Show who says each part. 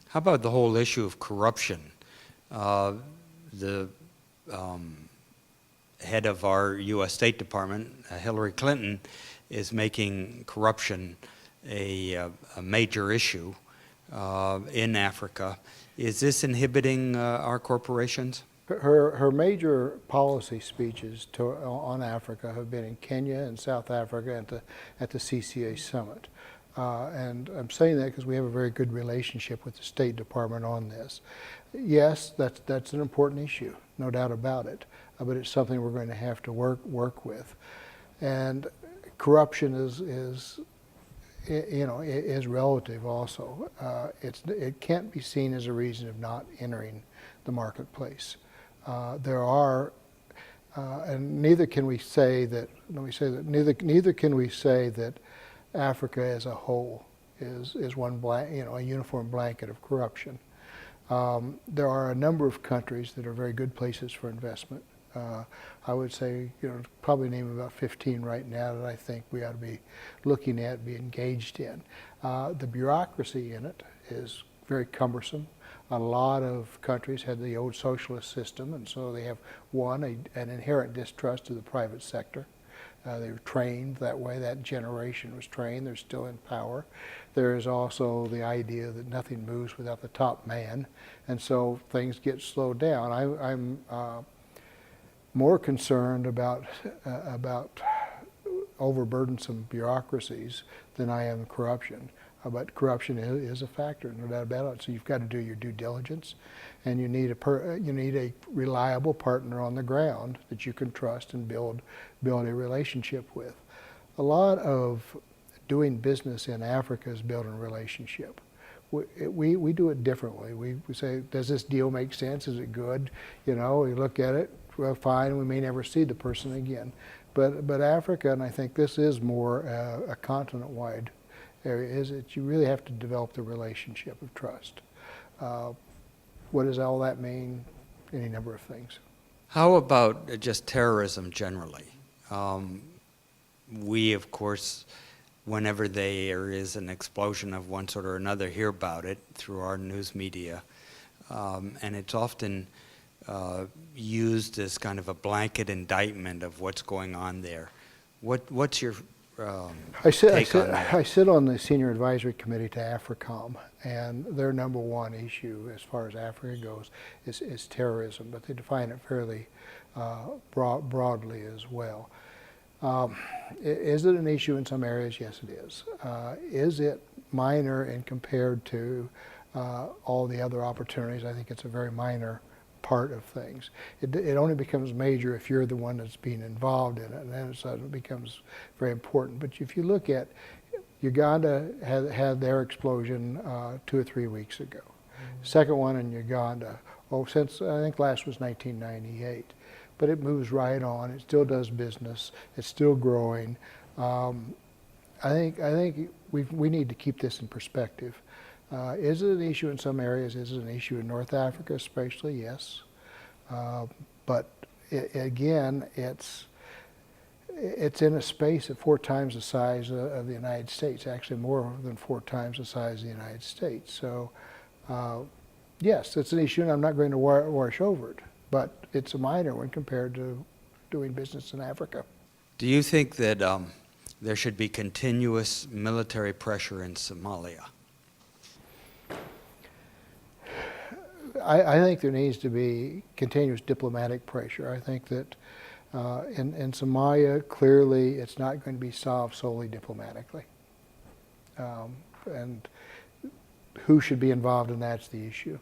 Speaker 1: How about the whole issue of corruption? The head of our U.S. State Department, Hillary Clinton, is making corruption a major issue in Africa. Is this inhibiting our corporations?
Speaker 2: Her major policy speeches on Africa have been in Kenya and South Africa at the CCA summit. And I'm saying that because we have a very good relationship with the State Department on this. Yes, that's an important issue, no doubt about it, but it's something we're going to have to work with. And corruption is relative also. It can't be seen as a reason of not entering the marketplace. And neither can we say that. Neither can we say that Africa as a whole is a uniform blanket of corruption. There are a number of countries that are very good places for investment. I would say, probably name about 15 right now that I think we ought to be looking at, be engaged in. The bureaucracy in it is very cumbersome. A lot of countries had the old socialist system, and so they have an inherent distrust of the private sector. They were trained that way. That generation was trained. They're still in power. There is also the idea that nothing moves without the top man, and so things get slowed down. I'm more concerned about overburdensome bureaucracies than I am corruption. But corruption is a factor, no doubt about it. So you've got to do your due diligence, and you need a reliable partner on the ground that you can trust and build a relationship with. A lot of doing business in Africa is building a relationship. We do it differently. We say, does this deal make sense? Is it good? We look at it, well, fine, we may never see the person again. But Africa, and I think this is more a continent-wide area, is that you really have to develop the relationship of trust. What does all that mean? Any number of things.
Speaker 1: How about just terrorism generally? We, of course, whenever there is an explosion of one sort or another, hear about it through our news media. And it's often used as kind of a blanket indictment of what's going on there. What's your take on that?
Speaker 2: I sit on the Senior Advisory Committee to AFRICOM, and their number one issue as far as Africa goes is terrorism, but they define it fairly broadly as well. Is it an issue in some areas? Yes, it is. Is it minor and compared to all the other opportunities? I think it's a very minor part of things. It only becomes major if you're the one that's being involved in it, and then it becomes very important. But if you look at Uganda, had their explosion 2 or 3 weeks ago. Second one in Uganda, since I think last was 1998. But it moves right on. It still does business. It's still growing. I think we need to keep this in perspective. Is it an issue in some areas? Is it an issue in North Africa especially? Yes. But again, it's in a space of 4 times the size of the United States, actually more than 4 times the size of the United States. So yes, it's an issue, and I'm not going to wash over it, but it's a minor one compared to doing business in Africa.
Speaker 1: Do you think that there should be continuous military pressure in Somalia?
Speaker 2: I think there needs to be continuous diplomatic pressure. I think that in Somalia, clearly it's not going to be solved solely diplomatically. And who should be involved in that's the issue.